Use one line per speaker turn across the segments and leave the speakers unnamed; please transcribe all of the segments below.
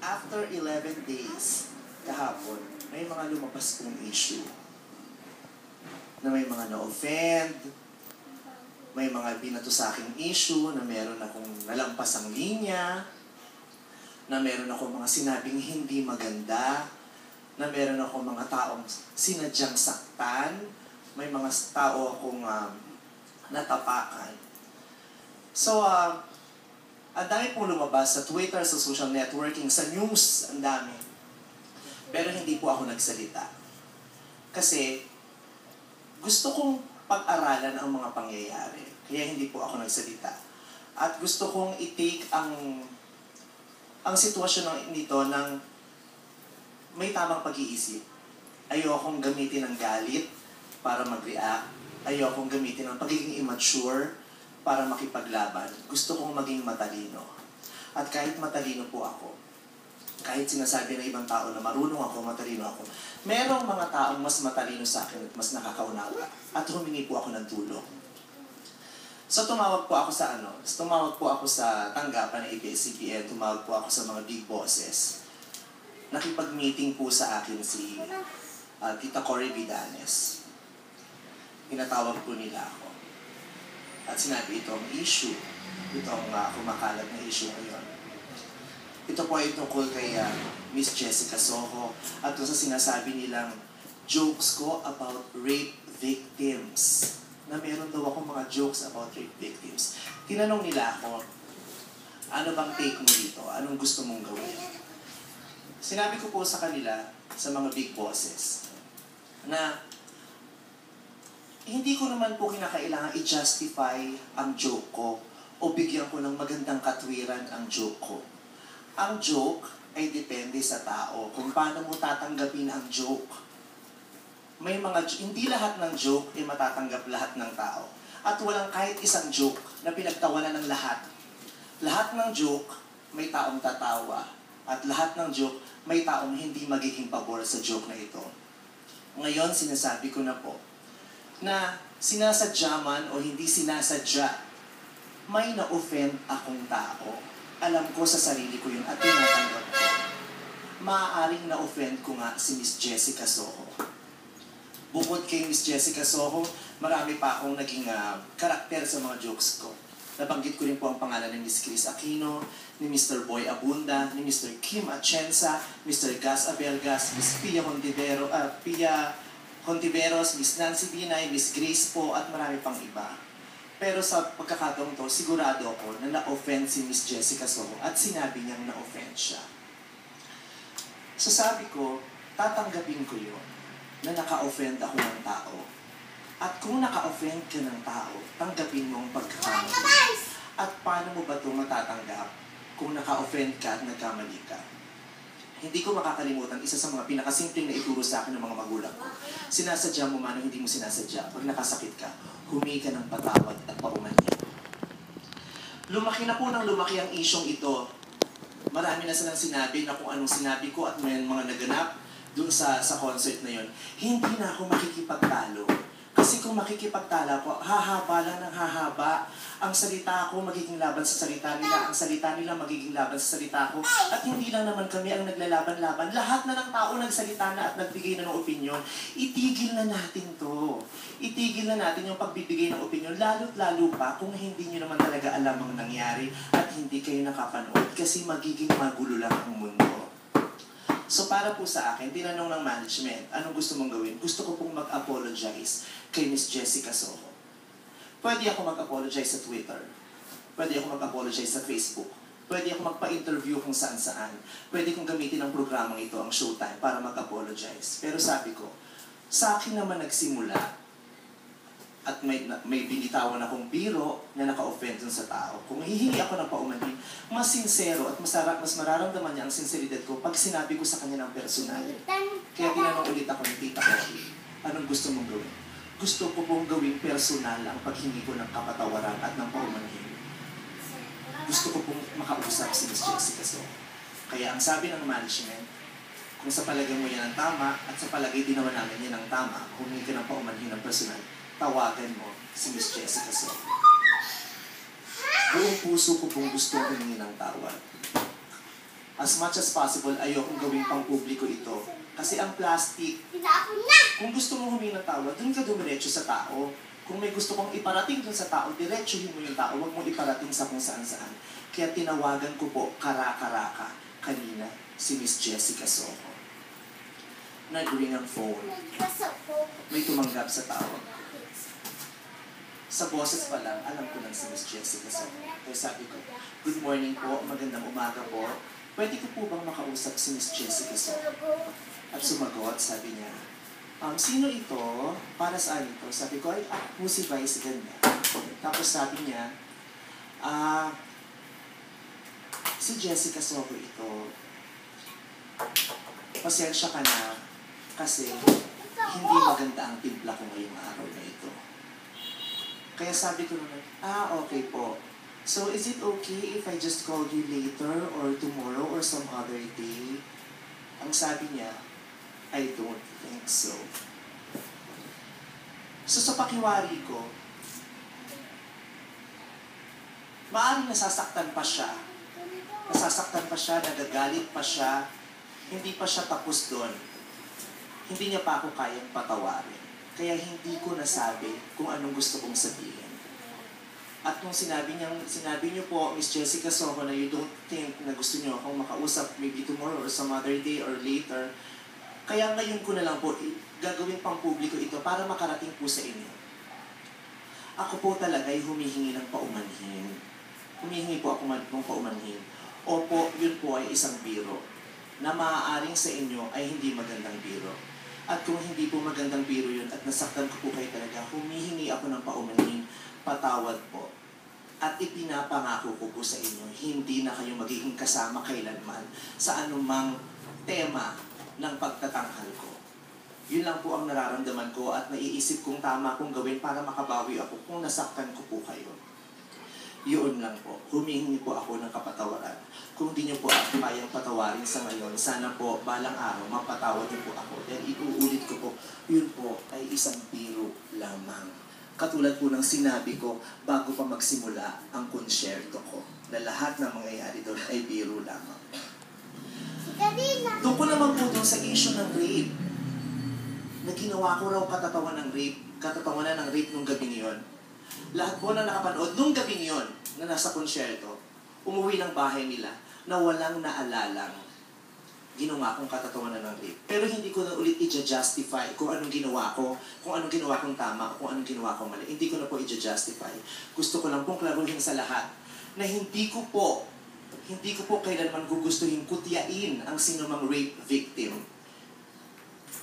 after 11 days, kahapon, may mga lumabas kong issue. Na may mga na-offend, may mga binato sa aking issue, na meron akong nalampas ang linya, na meron akong mga sinabing hindi maganda, na meron akong mga taong sinadyang saktan, may mga tao akong natapakan. So, ang dami pong lumabas sa Twitter, sa social networking, sa news, ang dami. Pero hindi po ako nagsalita. Kasi gusto kong pag-aralan ang mga pangyayari. Kaya hindi po ako nagsalita. At gusto kong i-take ang sitwasyon nito ng may tamang pag-iisip. Ayokong gamitin ng galit para mag-react. Ayokong gamitin ng pagiging immature para makipaglaban. Gusto kong maging matalino. At kahit matalino po ako, kahit sinasabi ng ibang tao na marunong ako, matalino ako, merong mga taong mas matalino sa akin at mas nakakaunawa. At humingi po ako ng tulong. So tumawag po ako sa tanggapan ng ABS-CBN, tumawag po ako sa mga big bosses. Nakipag-meeting po sa akin si Tita Cory Vidanes. Pinatawag po nila ako. At sinabi itong issue, itong kumakalat na issue ngayon. Ito po ay tungkol kay Miss Jessica Soho at sa sinasabi nilang jokes ko about rape victims. Na meron daw akong mga jokes about rape victims. Tinanong nila ako, ano bang take mo dito? Anong gusto mong gawin? Sinabi ko po sa kanila, sa mga big bosses, na hindi ko naman po kinakailangan i-justify ang joke ko o bigyan ko ng magandang katwiran ang joke ko. Ang joke ay depende sa tao kung paano mo tatanggapin ang joke. Hindi lahat ng joke ay matatanggap lahat ng tao. At walang kahit isang joke na pinagtawanan ng lahat. Lahat ng joke may taong tatawa. At lahat ng joke may taong hindi magiging pabor sa joke na ito. Ngayon, sinasabi ko na po, na sinasadya man o hindi sinasadya, may na-offend akong tao. Alam ko sa sarili ko yun at tinatanggap ko. Maaaring na-offend ko nga si Miss Jessica Soho. Bukod kay Miss Jessica Soho, marami pa akong naging karakter sa mga jokes ko. Nabanggit ko rin po ang pangalan ni Miss Chris Aquino, ni Mr. Boy Abunda, ni Mr. Kim Atienza, Mr. Gas Abelgas, Miss Pia Hontiveros, Miss Nancy Binay, Miss Grace po, at marami pang iba. Pero sa pagkakataong to, sigurado ako na na-offend si Miss Jessica Soho at sinabi niyang na-offend siya. So sabi ko, tatanggapin ko yun na naka-offend ako ng tao. At kung naka-offend ka ng tao, tanggapin mo ang pagkakamali. At paano mo ba ito matatanggap kung naka-offend ka at nagkamali ka? Hindi ko makakalimutan, isa sa mga pinakasimpleng na ituro sa akin ng mga magulang ko. Sinasadya mo man o hindi mo sinasadya. Pag nakasakit ka, humingi ka ng patawad at paumanhin. Lumaki na po ng lumaki ang isyong ito. Marami na silang sinabi na kung anong sinabi ko at may mga naganap dun sa concert na yon. Hindi na ako makikipagtalo. Kasi kung makikipagtala ko, hahaba lang ng hahaba. Ang salita ko magiging laban sa salita nila. Ang salita nila magiging laban sa salita ko. At hindi lang naman kami ang naglalaban-laban. Lahat na ng tao nagsalita na at nagbigay na ng opinyon. Itigil na natin to. Itigil na natin yung pagbibigay ng opinyon. Lalo't lalo pa kung hindi nyo naman talaga alam ang nangyari at hindi kayo nakapanood. Kasi magiging magulo lang ang mundo. So para po sa akin, tinanong ng management, anong gusto mong gawin? Gusto ko pong mag-apologize kay Miss Jessica Soho. Pwede ako mag-apologize sa Twitter. Pwede ako mag-apologize sa Facebook. Pwede ako magpa-interview kung saan-saan. Pwede kong gamitin ang programang ito, ang Showtime, para mag-apologize. Pero sabi ko, sa akin naman nagsimula at may binitawan akong biro na naka-offend dun sa tao. Kung hihingi ako ng paumanhin, mas sincero at mas mararamdaman niya ang sinseridad ko pag sinabi ko sa kanya ng personal. Kaya tinanong ulit ako ni Tita Cory, anong gusto mong gawin? Gusto ko pong gawing personal ang paghingi ko ng kapatawaran at ng paumanhin. Gusto ko pong makausap si Miss Jessica Soho. Kaya ang sabi ng management, kung sa palagay mo yan ang tama at sa palagay din naman namin yan ang tama, humingi ka ng paumanhin ng personal, tawagan mo si Miss Jessica Soho. Buong puso ko pong gusto humingi ng tawad. As much as possible, ayokong gawing pang publiko ito. Kasi ang plastic, kung gusto mo humingi ng tawad, dun ka dumiretso sa tao. Kung may gusto kong iparating dun sa tao, diretsuhin mo yung tao, huwag mong iparating sa kung saan-saan. Kaya tinawagan ko po, karaka-raka, kanina, si Miss Jessica Soho. Nag-ring ang phone. May tumanggap sa tawag. Sa boses pa lang, alam ko lang si Miss Jessica Soho. Kaya sabi ko, good morning po, magandang umaga po. Pwede ko po bang makausap si Miss Jessica Soho? At sumagot, sabi niya, sino ito? Para saan ito? Sabi ko, ay, ako si Vice ganda. Tapos sabi niya, si Jessica Soho ito, pasensya ka na kasi hindi maganda ang timpla ko ngayong araw na ito. Kaya sabi ko naman, okay po. So, is it okay if I just call you later or tomorrow or some other day? Ang sabi niya, I don't think so. So, sa pakiwari ko, maaaring nasasaktan pa siya. Nasasaktan pa siya, nagagalit pa siya, hindi pa siya tapos doon. Hindi niya pa ako kayang patawarin. Kaya hindi ko nasabi kung anong gusto kong sabihin. At nung sinabi niyo po, Miss Jessica Soho, na you don't think na gusto niyo akong makausap maybe tomorrow or some other day or later, kaya ngayon ko na lang po gagawin pang publiko ito para makarating po sa inyo. Ako po talaga ay humihingi ng paumanhin. Humihingi po ako ng paumanhin. Opo, yun po ay isang biro na maaaring sa inyo ay hindi magandang biro. At kung hindi po magandang biro yun at nasaktan ko po kayo talaga, humihingi ako ng paumanhin, patawad po. At ipinapangako ko po sa inyo, hindi na kayo magiging kasama kailanman sa anumang tema ng pagtatanghal ko. Yun lang po ang nararamdaman ko at naiisip kong tama kong gawin para makabawi ako kung nasaktan ko po kayo. Yun lang po. Humihingi po ako ng kapatawaran. Kung di niyo po ako kayang patawarin sa ngayon, sana po balang araw mapatawad niyo po ako. Dahil iuulit ko po, yun po ay isang biro lamang. Katulad po ng sinabi ko bago pa magsimula ang konsyerto ko, na lahat ng mangyayari doon ay biro lamang. Doon ko naman po doon sa issue ng rape, na ginawa ko raw katatawanan ng rape nung gabi niyon. Lahat po na nakapanood nung gabi niyon na nasa konsyerto, umuwi ng bahay nila na walang naalalang ginawa kong katatawanan ng rape. Pero hindi ko na ulit i-justify kung anong ginawa ko, kung anong ginawa kong tama, kung anong ginawa kong mali. Hindi ko na po i-justify. Gusto ko lang pong klaruhin sa lahat na hindi ko po kailanman gugustuhin kutyain ang sinumang rape victim.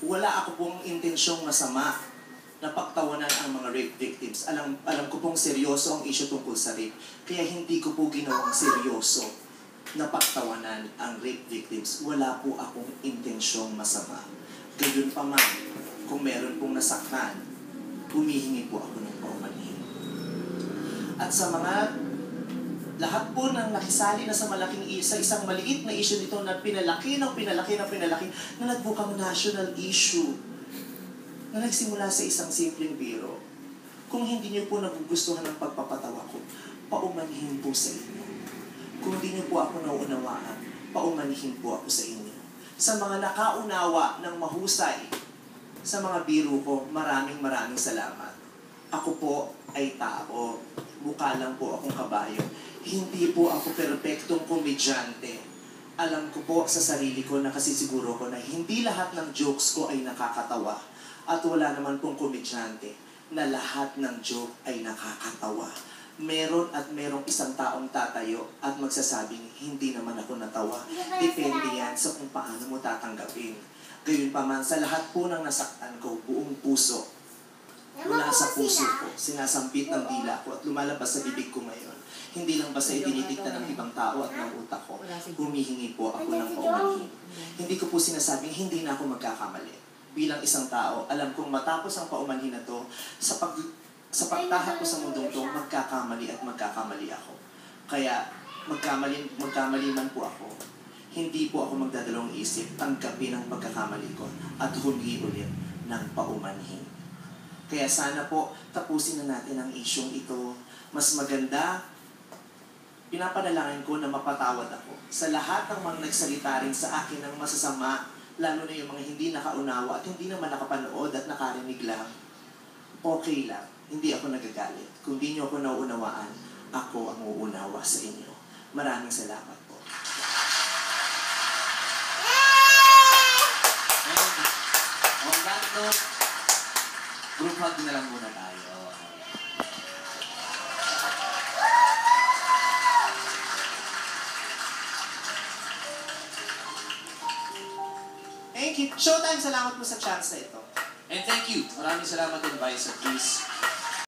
Wala ako pong intensyong masama na pagtawanan ang mga rape victims. Alam ko pong seryoso ang issue tungkol sa rape. Kaya hindi ko po ginawang seryoso na pagtawanan ang rape victims. Wala po akong intensyong masama. Gayun pa man, kung meron pong nasaktan, humihingi po ako ng paumanhin. At sa mga lahat po ng nakisali na sa isang maliit na issue nito na pinalaki na nagbukang national issue na nagsimula sa isang simpleng biro. Kung hindi niyo po nagugustuhan ng pagpapatawa ko, paumanhin po sa inyo. Kung hindi niyo po ako nauunawaan, paumanhin po ako sa inyo. Sa mga nakaunawa ng mahusay sa mga biro ko, maraming salamat. Ako po ay tao. Mukha lang po akong kabayo. Hindi po ako perpektong komedyante. Alam ko po sa sarili ko na kasi siguro ko na hindi lahat ng jokes ko ay nakakatawa. At wala naman pong komedyante na lahat ng joke ay nakakatawa. Merong isang taong tatayo at magsasabing, hindi naman ako natawa. Depende yan sa kung paano mo tatanggapin. Gayun pa man, sa lahat po ng nasaktan ko, buong puso, mula sa puso ko, sinasampit ng dila ko at lumalabas sa bibig ko ngayon. Hindi lang basta idinidikta ng ibang tao at ng utak ko. Humihingi po ako ng paumanhin. Hindi ko po sinasabing hindi na ako magkakamali. Bilang isang tao, alam kong matapos ang paumanhin na to, sa pagtahak ko sa mundong to, magkakamali ako. Kaya, magkamali man po ako, hindi po ako magdadalawang isip, tanggapin ang pagkakamali ko at humingi ulit ng paumanhin. Kaya sana po, tapusin na natin ang isyong ito. Mas maganda Pinapanalangin ko na mapatawad ako sa lahat ng mga nagsalita rin sa akin ng masasama, lalo na yung mga hindi nakaunawa at hindi naman nakapanood at nakarinig lang. Okay lang, hindi ako nagagalit. Kung di niyo ako nauunawaan, ako ang uunawa sa inyo. Maraming salamat po.
And on that note, group hug na lang muna tayo.
Thank you. Showtime, salamat po sa chance na ito.
And thank you. Maraming salamat din, Vice at Chris.